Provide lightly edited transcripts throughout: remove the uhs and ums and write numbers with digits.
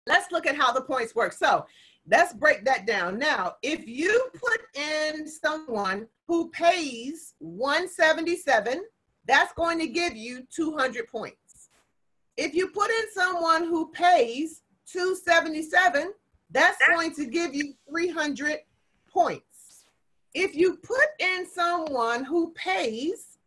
let's look at how the points work. So let's break that down. Now, if you put in someone who pays 177, that's going to give you 200 points. If you put in someone who pays 277, that's going to give you 300 points. If you put in someone who pays,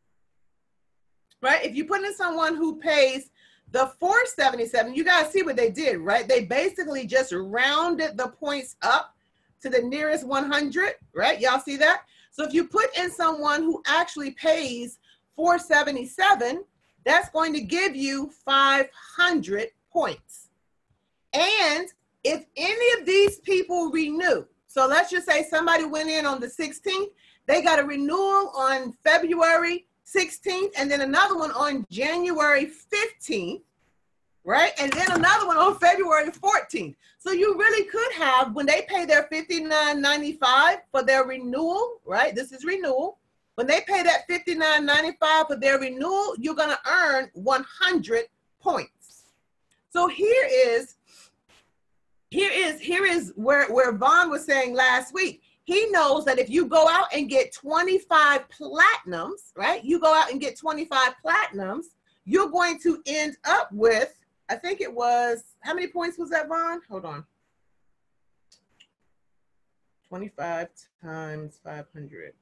right? If you put in someone who pays the 477, you guys see what they did, right? They basically just rounded the points up to the nearest 100, right? Y'all see that? So if you put in someone who actually pays 477, that's going to give you 500 points. And if any of these people renew, so let's just say somebody went in on the 16th, they got a renewal on February 16th, and then another one on January 15th, right? And then another one on February 14th. So you really could have, when they pay their $59.95 for their renewal, right? This is renewal. When they pay that $59.95 for their renewal, you're going to earn 100 points. So here is where Vaughn was saying last week. He knows that if you go out and get 25 platinums, right? You go out and get 25 platinums, you're going to end up with, I think it was, how many points was that, Vaughn? Hold on. 25 times 500.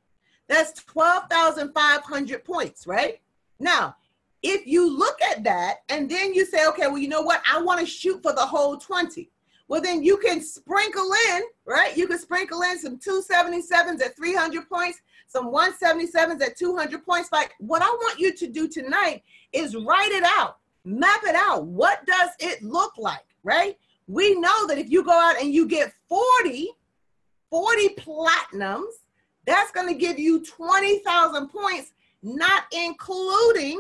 That's 12,500 points, right? Now, if you look at that and then you say, okay, well, you know what? I want to shoot for the whole 20. Well, then you can sprinkle in, right? You can sprinkle in some 277s at 300 points, some 177s at 200 points. Like, what I want you to do tonight is write it out, map it out. What does it look like, right? We know that if you go out and you get 40 platinums, that's going to give you 20,000 points, not including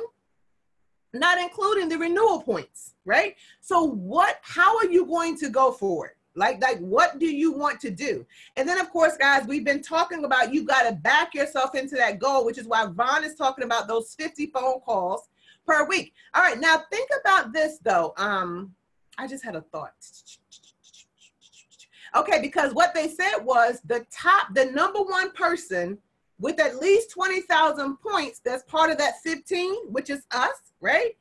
the renewal points, right? So how are you going to go for it? Like what do you want to do? And then of course, guys, we've been talking about, you got to back yourself into that goal, which is why Vaughn is talking about those 50 phone calls per week. All right, now think about this though. I just had a thought. Okay, because what they said was the number one person with at least 20,000 points, that's part of that 15, which is us, right?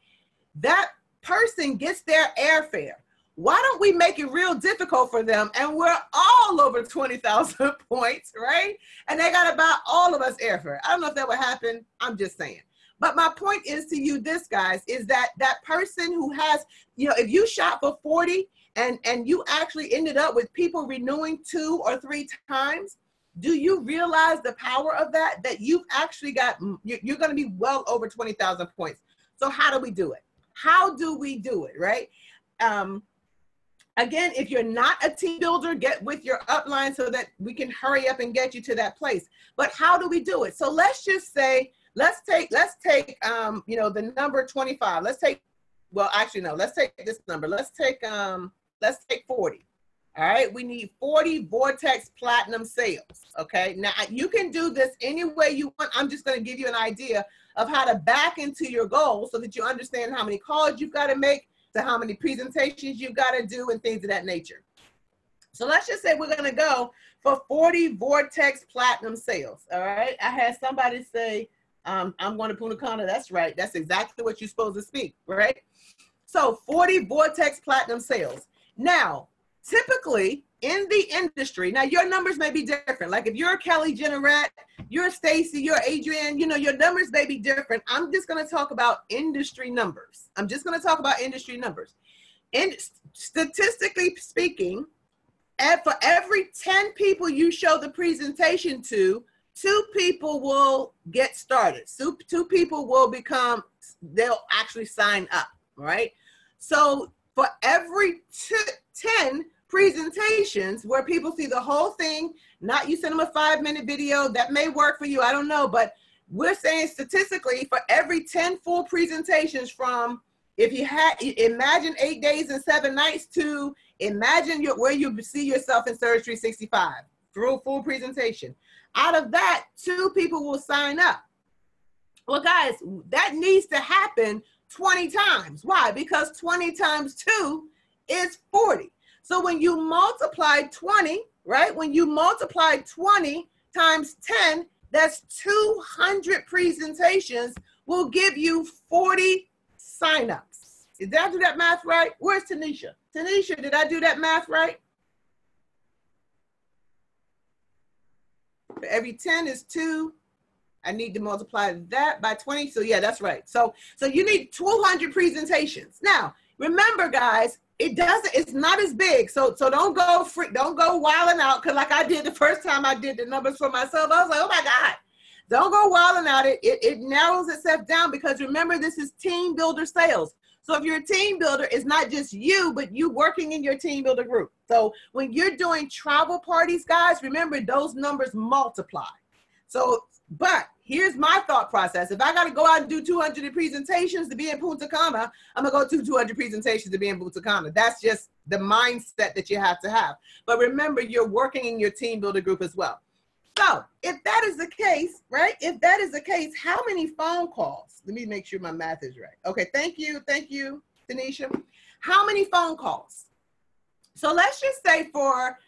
That person gets their airfare. Why don't we make it real difficult for them? And we're all over 20,000 points, right? And they got about all of us airfare. I don't know if that would happen. I'm just saying. But my point is to you this, guys, is that that person who has, you know, if you shot for 40 and you actually ended up with people renewing 2 or 3 times, do you realize the power of that? That you've actually got, you're going to be well over 20,000 points. So how do we do it? How do we do it, right? Again, if you're not a team builder, get with your upline so that we can hurry up and get you to that place. But how do we do it? So let's just say, let's take you know, the number 25. Let's take, well, actually, no, let's take this number. Let's take 40. All right, we need 40 Vortex Platinum sales, okay? Now, you can do this any way you want. I'm just going to give you an idea of how to back into your goal so that you understand how many calls you've got to make, to how many presentations you've got to do, and things of that nature. So let's just say we're going to go for 40 Vortex Platinum sales, all right? I had somebody say, I'm going to Punta Cana. That's right. That's exactly what you're supposed to speak, right? So 40 Vortex Platinum sales. Now, typically in the industry, now your numbers may be different. Like if you're Kelly Jennerette, you're Stacy, you're Adrienne, you know, your numbers may be different. I'm just going to talk about industry numbers. I'm just going to talk about industry numbers. And statistically speaking, for every 10 people you show the presentation to, 2 people will get started. So 2 people will they'll actually sign up, right? So for every 10 presentations where people see the whole thing, not you send them a 5-minute video, that may work for you, I don't know, but we're saying statistically for every 10 full presentations, from if you had, imagine 8 days and 7 nights, to imagine where you see yourself in Surge 365 through full presentation. Out of that, 2 people will sign up. Well, guys, that needs to happen 20 times. Why? Because 20 times 2 is 40. when you multiply 20, right? When you multiply 20 times 10, that's 200 presentations will give you 40 signups. Did I do that math right? Where's Tanisha? Tanisha, did I do that math right? For every 10 is 2. I need to multiply that by 20. So yeah, that's right. So you need 200 presentations. Now, remember guys, it's not as big. So don't go wilding out. Cause like I did the first time I did the numbers for myself, I was like, oh my God, don't go wilding out. It narrows itself down because remember, this is team builder sales. So if you're a team builder, it's not just you, but you working in your team builder group. So when you're doing travel parties, guys, remember those numbers multiply. So, but here's my thought process. If I got to go out and do 200 presentations to be in Punta Cana, I'm going to go do 200 presentations to be in Punta Cana. That's just the mindset that you have to have. But remember, you're working in your team builder group as well. So if that is the case, right? If that is the case, how many phone calls? Let me make sure my math is right. Okay, thank you, Tanisha. How many phone calls? So let's just say for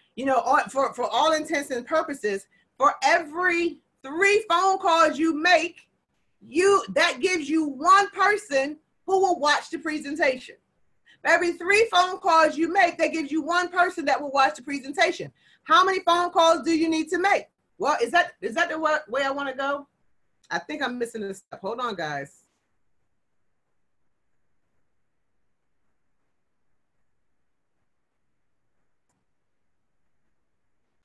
all intents and purposes, for every 3 phone calls you make, that gives you 1 person who will watch the presentation. For every 3 phone calls you make, that gives you 1 person that will watch the presentation. How many phone calls do you need to make? Well, is that the way I want to go? I think I'm missing a step. Hold on, guys.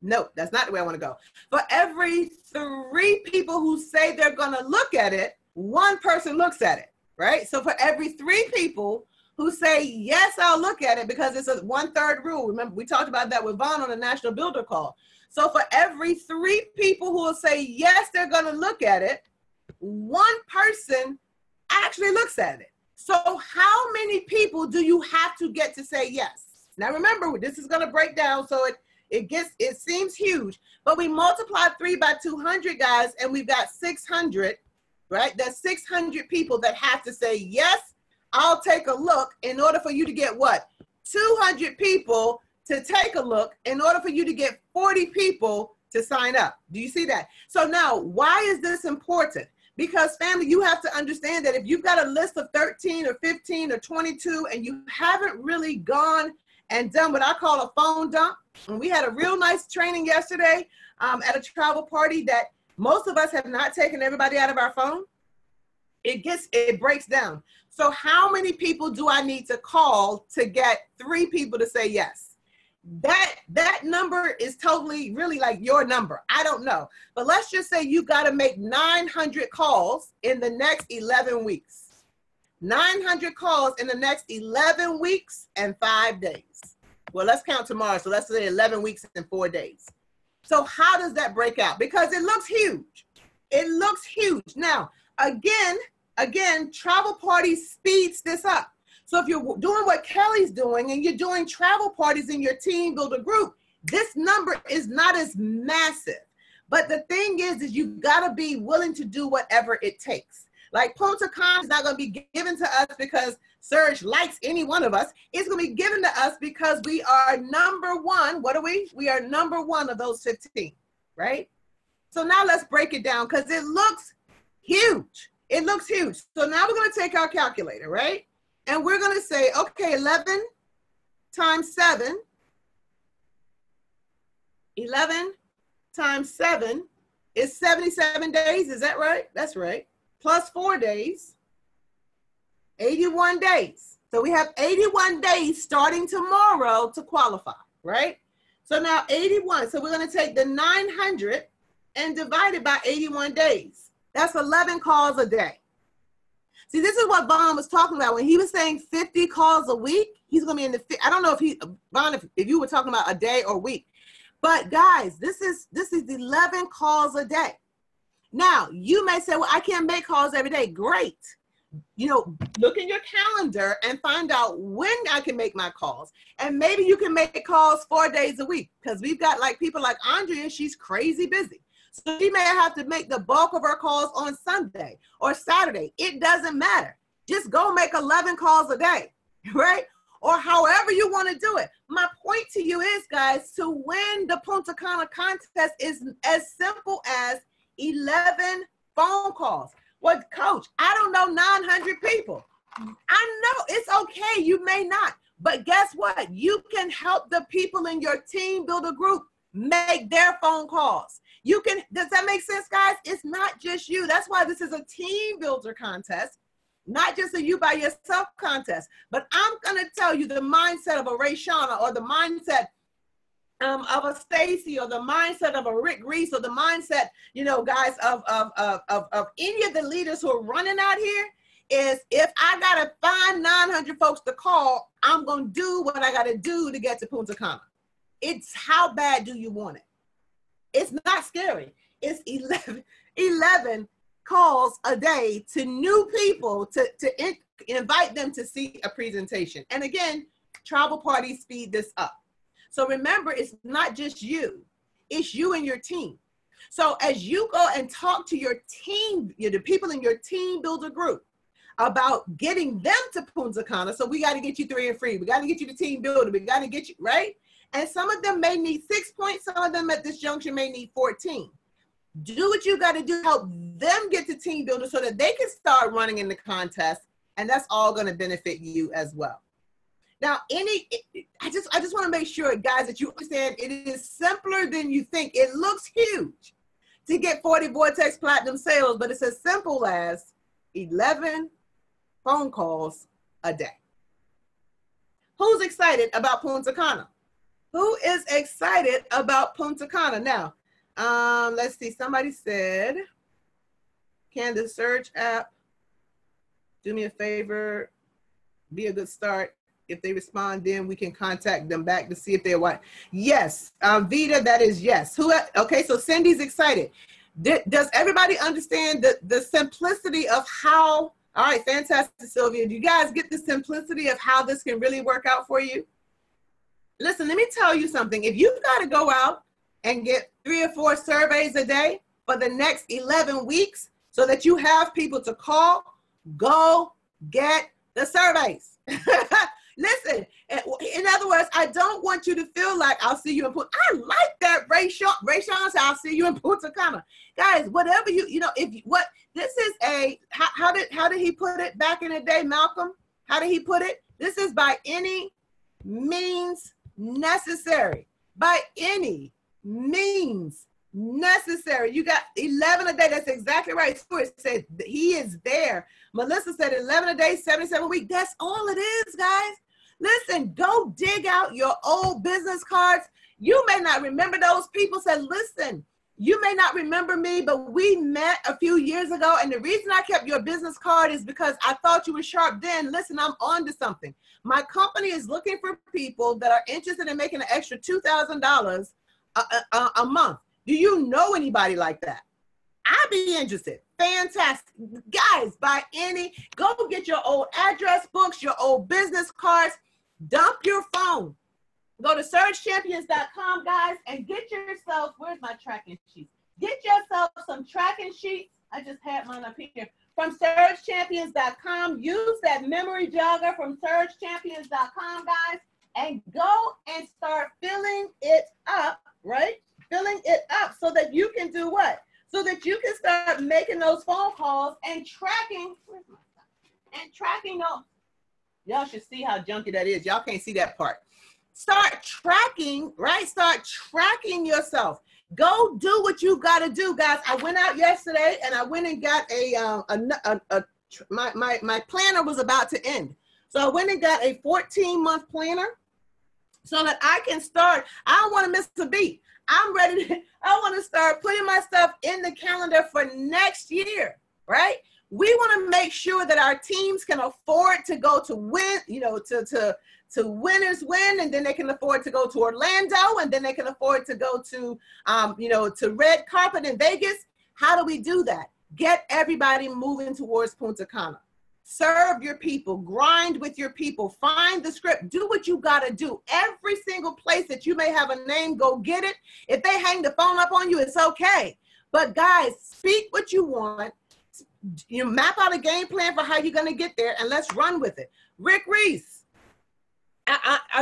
No, that's not the way I want to go. For every 3 people who say they're going to look at it, 1 person looks at it, right? So for every 3 people who say, yes, I'll look at it, because it's a 1/3 rule. Remember, we talked about that with Vaughn on the National Builder Call. So for every 3 people who will say, yes, they're going to look at it, 1 person actually looks at it. So how many people do you have to get to say yes? Now, remember, this is going to break down. So it seems huge, but we multiply 3 by 200, guys, and we've got 600, right? That's 600 people that have to say, yes, I'll take a look, in order for you to get what? 200 people to take a look, in order for you to get 40 people to sign up. Do you see that? So now, why is this important? Because family, you have to understand that if you've got a list of 13 or 15 or 22 and you haven't really gone and done what I call a phone dump, and we had a real nice training yesterday at a travel party that most of us have not taken everybody out of our phone. It breaks down. So how many people do I need to call to get 3 people to say yes? That number is totally really like your number. I don't know. But let's just say you got to make 900 calls in the next 11 weeks. 900 calls in the next 11 weeks and 5 days. Well, let's count tomorrow. So let's say 11 weeks and 4 days. So how does that break out? Because it looks huge. It looks huge. Now, again, travel parties speeds this up. So if you're doing what Kelly's doing and you're doing travel parties in your team builder group, this number is not as massive. But the thing is you've got to be willing to do whatever it takes. Like Punta Cana is not going to be given to us because Serge likes any one of us. It's going to be given to us because we are number 1. What are we? We are number 1 of those 15, right? So now let's break it down because it looks huge. It looks huge. So now we're going to take our calculator, right? And we're going to say, okay, 11 times 7. 11 times 7 is 77 days. Is that right? That's right. Plus 4 days, 81 days. So we have 81 days starting tomorrow to qualify, right? So now 81. So we're going to take the 900 and divide it by 81 days. That's 11 calls a day. See, this is what Vaughn was talking about. When he was saying 50 calls a week, he's going to be in the, I don't know if Vaughn, if you were talking about a day or week. But guys, this is 11 calls a day. Now, you may say, well, I can't make calls every day. Great. Look in your calendar and find out when I can make my calls. And maybe you can make calls 4 days a week because we've got like people like Andrea, she's crazy busy. So she may have to make the bulk of her calls on Sunday or Saturday. It doesn't matter. Just go make 11 calls a day, right? Or however you want to do it. My point to you is, guys, to win the Punta Cana contest is as simple as 11 phone calls. Well, coach, I don't know 900 people. I know it's okay. You may not. But guess what? You can help the people in your team builder group make their phone calls. You can, does that make sense, guys? It's not just you. That's why this is a team builder contest, not just a you by yourself contest. But I'm going to tell you the mindset of a Ray Shauna, or the mindset of a Stacy, or the mindset of a Rick Reese, or the mindset, you know, guys, of any of the leaders who are running out here, is if I got to find 900 folks to call, I'm going to do what I got to do to get to Punta Cana. It's how bad do you want it? It's not scary. It's 11 calls a day to new people to invite them to see a presentation. And again, travel parties speed this up. So remember, it's not just you. It's you and your team. So as you go and talk to your team, the people in your team builder group, about getting them to Punta Cana. So we got to get you 3 and free. We got to get you the team builder. We got to get you, right? And some of them may need 6 points. Some of them at this junction may need 14. Do what you got to do, help them get to team builder so that they can start running in the contest. And that's all going to benefit you as well. Now, I just want to make sure, guys, that you understand it is simpler than you think. It looks huge to get 40 Vortex Platinum sales, but it's as simple as 11 phone calls a day. Who's excited about Punta Cana? Who is excited about Punta Cana? Now, let's see. Somebody said, can the search app do me a favor, be a good start? If they respond, then we can contact them back to see if they're what. Yes, Vita, that is yes. Okay, so Cindy's excited. Does everybody understand the simplicity of how? All right, fantastic, Sylvia. Do you guys get the simplicity of how this can really work out for you? Listen, let me tell you something. If you've got to go out and get 3 or 4 surveys a day for the next 11 weeks so that you have people to call, go get the surveys. Listen, in other words, I don't want you to feel like I'll see you in Punta. I like that Ray Sean said, I'll see you in Punta Cana. Guys, whatever this is how did he put it back in the day, Malcolm? How did he put it? This is by any means necessary. By any means necessary. You got 11 a day. That's exactly right. Stuart said he is there. Melissa said 11 a day, 77 a week. That's all it is, guys. Listen, go dig out your old business cards. You may not remember those people. Said, listen, you may not remember me, but we met a few years ago. And the reason I kept your business card is because I thought you were sharp then. Listen, I'm on to something. My company is looking for people that are interested in making an extra $2,000 a month. Do you know anybody like that? I'd be interested. Fantastic. Guys, go get your old address books, your old business cards, dump your phone. Go to surgechampions.com, guys, and get yourself, where's my tracking sheet? Get yourself some tracking sheets. I just had mine up here. From surgechampions.com. Use that memory jogger from surgechampions.com, guys, and go and start filling it up, right? Filling it up so that you can do what? So that you can start making those phone calls and tracking. And tracking those. Y'all should see how junky that is. Y'all can't see that part. Start tracking, right? Start tracking yourself. Go do what you got to do, guys. I went out yesterday and I went and got my planner was about to end. So I went and got a 14-month planner so that I can start. I don't want to miss a beat. I'm ready I want to start putting my stuff in the calendar for next year, right? We want to make sure that our teams can afford to go to win, to Winners Win, and then they can afford to go to Orlando, and then they can afford to go to, to Red Carpet in Vegas. How do we do that? Get everybody moving towards Punta Cana. Serve your people, grind with your people, find the script, do what you got to do. Every single place that you may have a name, go get it. If they hang the phone up on you, it's okay. But guys, speak what you want. You map out a game plan for how you're going to get there, and let's run with it. Rick Reese,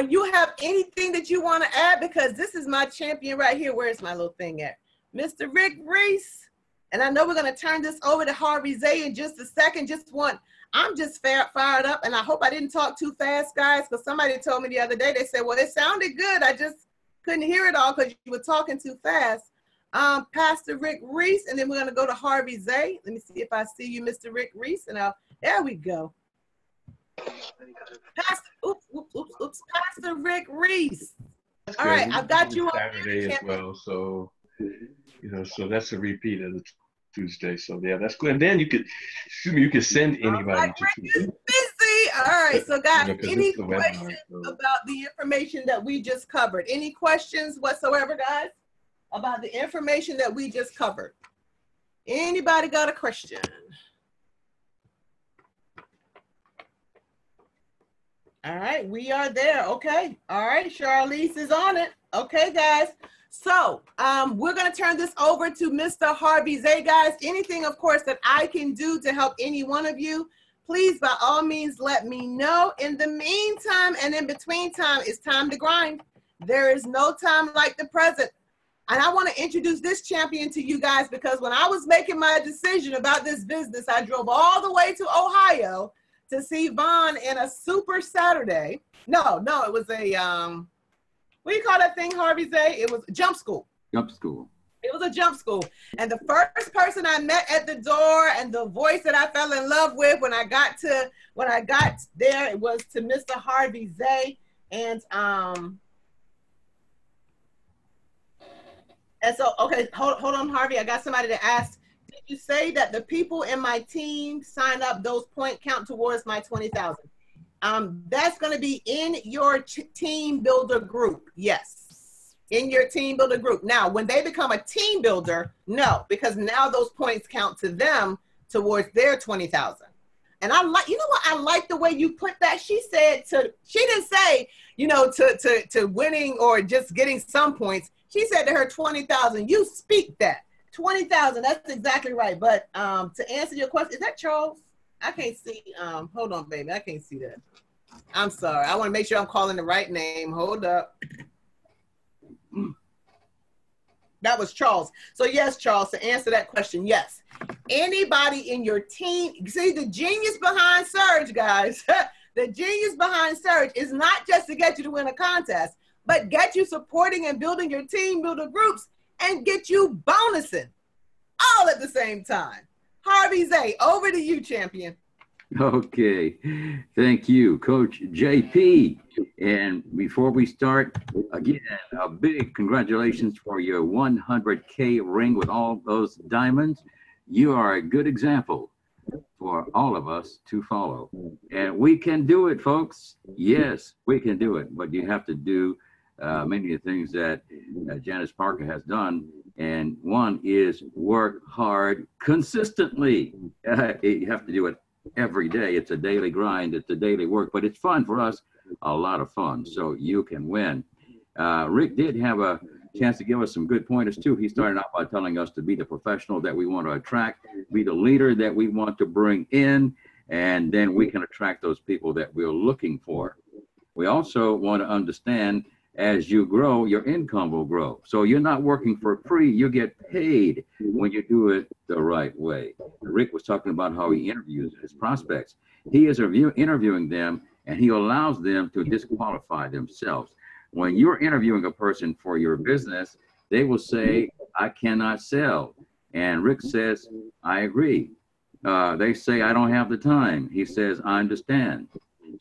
You have anything that you want to add? Because this is my champion right here. Where's my little thing at? Mr. Rick Reese. And I know we're going to turn this over to Harvey Zay in just a second. I'm just fired up, and I hope I didn't talk too fast, guys, because somebody told me the other day, they said, well, it sounded good. I just couldn't hear it all because you were talking too fast. Pastor Rick Reese, and then we're going to go to Harvey Zay. Let me see if I see you, Mr. Rick Reese. And there we go. Pastor Rick Reese. All right, I've got you on Saturday as well. So, so that's a repeat of the Tuesday. So yeah, that's good. And then you could send anybody to Tuesday. Busy. All right, so guys, any questions about the information that we just covered? Any questions whatsoever, guys, about the information that we just covered? Anybody got a question? All right, we are there. Okay. All right, Charlize is on it. Okay, guys. So we're going to turn this over to Mr. Harvey Zay, guys. Anything, of course, that I can do to help any one of you, please, by all means, let me know. In the meantime and in between time, it's time to grind. There is no time like the present. And I want to introduce this champion to you guys because when I was making my decision about this business, I drove all the way to Ohio to see Vaughn in a super Saturday. No, it was a, what do you call that thing, Harvey Zay? It was jump school. Jump school. It was a jump school. And the first person I met at the door and the voice that I fell in love with when I got there, it was to Mr. Harvey Zay. And so, okay, hold on, Harvey. I got somebody to ask. Did you say that the people in my team sign up, those points count towards my 20,000? That's going to be in your team builder group. Yes, in your team builder group. Now, when they become a team builder, no, because now those points count to them towards their 20,000. And I like, you know what? I like the way you put that. She didn't say, to winning or just getting some points. She said to her 20,000. You speak that. 20,000, that's exactly right. But to answer your question, is that Charles? I can't see. Hold on, baby. I can't see that. I'm sorry. I want to make sure I'm calling the right name. Hold up. That was Charles. So yes, Charles, to answer that question, yes. Anybody in your team, see the genius behind Surge, guys. The genius behind Surge is not just to get you to win a contest, but get you supporting and building your team builder groups and get you bonusing all at the same time. Harvey Zay, over to you, champion. Okay, thank you, Coach JP. And before we start, again, a big congratulations for your 100K ring with all those diamonds. You are a good example for all of us to follow. And we can do it, folks. Yes, we can do it, but you have to do many of the things that Janice Parker has done. And one is work hard consistently. You have to do it every day. It's a daily grind. It's a daily work, but it's fun for us, a lot of fun. So you can win. Rick did have a chance to give us some good pointers too. He started out by telling us to be the professional that we want to attract, be the leader that we want to bring in, and then we can attract those people that we're looking for. We also want to understand as you grow, your income will grow. So you're not working for free, you get paid when you do it the right way. Rick was talking about how he interviews his prospects. He is interviewing them and he allows them to disqualify themselves. When you're interviewing a person for your business, they will say, I cannot sell. And Rick says, I agree. They say, I don't have the time. He says, I understand.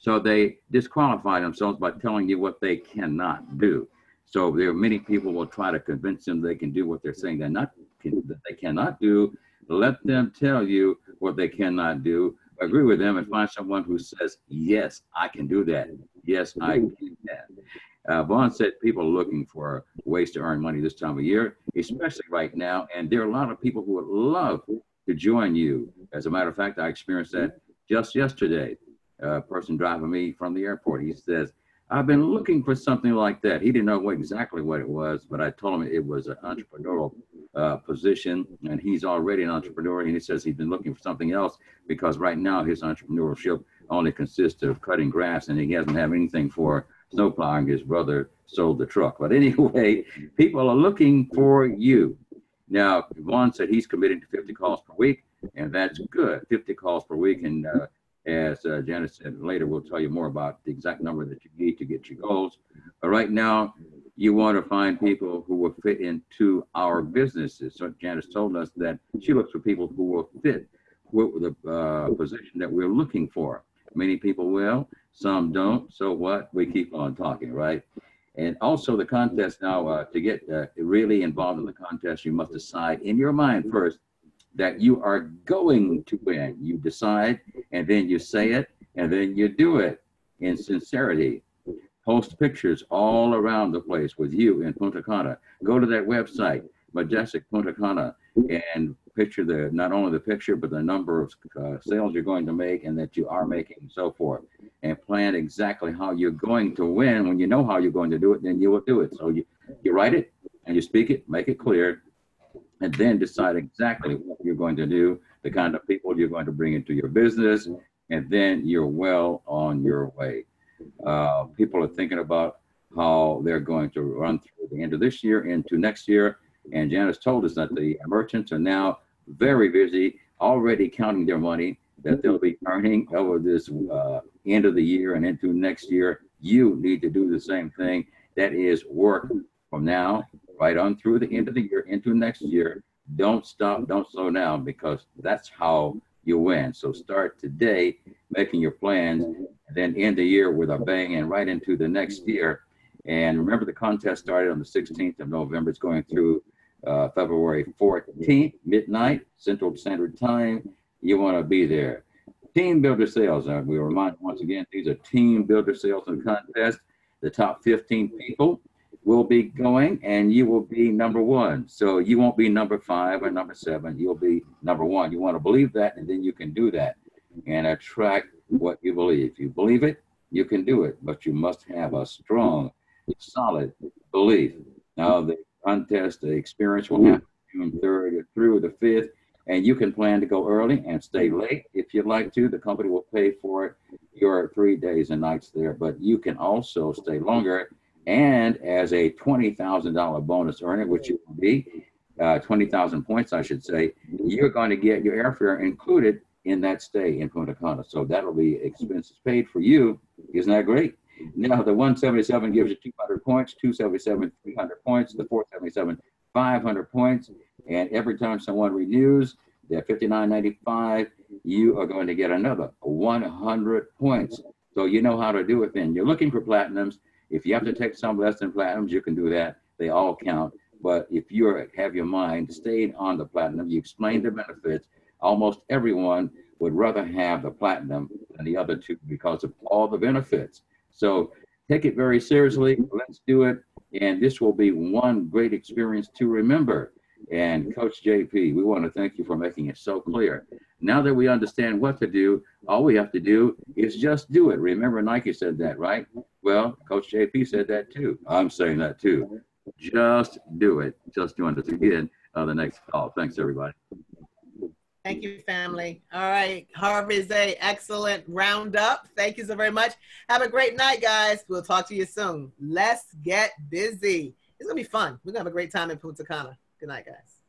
So they disqualify themselves by telling you what they cannot do. So there are many people will try to convince them they can do what they're saying that they cannot do. Let them tell you what they cannot do. Agree with them and find someone who says, yes, I can do that. Yes, I can. Vaughn said people are looking for ways to earn money this time of year, especially right now. And there are a lot of people who would love to join you. As a matter of fact, I experienced that just yesterday. A person driving me from the airport, he says, I've been looking for something like that. He didn't know exactly what it was, but I told him it was an entrepreneurial position, and he's already an entrepreneur. And he says he's been looking for something else because right now his entrepreneurship only consists of cutting grass, and he doesn't have anything for snow plowing. His brother sold the truck. But anyway, people are looking for you. Now, Vaughn said he's committing to 50 calls per week, and that's good, 50 calls per week. And as Janice said later, we'll tell you more about the exact number that you need to get your goals. But right now, you want to find people who will fit into our businesses. So Janice told us that she looks for people who will fit with the position that we're looking for. Many people will, some don't. So what? We keep on talking, right? And also the contest now, to get really involved in the contest, you must decide in your mind first that you are going to win. You decide, and then you say it, and then you do it in sincerity. Post pictures all around the place with you in Punta Cana. Go to that website, Majestic Punta Cana, and picture not only the picture, but the number of sales you're going to make and that you are making and so forth. And plan exactly how you're going to win. When you know how you're going to do it, then you will do it. So you write it and you speak it, make it clear, and then decide exactly what you're going to do, the kind of people you're going to bring into your business, and then you're well on your way. People are thinking about how they're going to run through the end of this year into next year. And Janice told us that the merchants are now very busy, already counting their money that they'll be earning over this end of the year and into next year. You need to do the same thing. That is work from now right on through the end of the year into next year. Don't stop, don't slow down, because that's how you win. So start today making your plans, and then end the year with a bang and right into the next year. And remember, the contest started on the 16th of November. It's going through February 14th, midnight, Central Standard Time. You want to be there. Team builder sales. We remind once again, these are team builder sales in the contest. The top 15 people will be going, and you will be number one. So you won't be number 5 or number 7. You'll be number 1. You want to believe that, and then you can do that and attract what you believe. If you believe it, you can do it, but you must have a strong, solid belief. Now, the contest, the experience will happen June 3rd through the 5th, and you can plan to go early and stay late if you'd like to. The company will pay for it, your 3 days and nights there, but you can also stay longer. And as a $20,000 bonus earner, which it will be 20,000 points, I should say, you're going to get your airfare included in that stay in Punta Cana. So that'll be expenses paid for you. Isn't that great? Now, the 177 gives you 200 points, 277, 300 points, the 477, 500 points. And every time someone renews their $59.95, you are going to get another 100 points. So you know how to do it then. You're looking for platinums. If you have to take some less than platinums, you can do that. They all count. But if you have your mind stayed on the platinum, you explain the benefits, almost everyone would rather have the platinum than the other two because of all the benefits. So take it very seriously. Let's do it. And this will be one great experience to remember. And Coach JP, we want to thank you for making it so clear. Now that we understand what to do, all we have to do is just do it. Remember, Nike said that, right? Well, Coach JP said that too. I'm saying that too. Just do it. Just join us again on the next call. Thanks, everybody. Thank you, family. All right. Harvey's a excellent roundup. Thank you so very much. Have a great night, guys. We'll talk to you soon. Let's get busy. It's going to be fun. We're going to have a great time in Punta Cana. Good night, guys.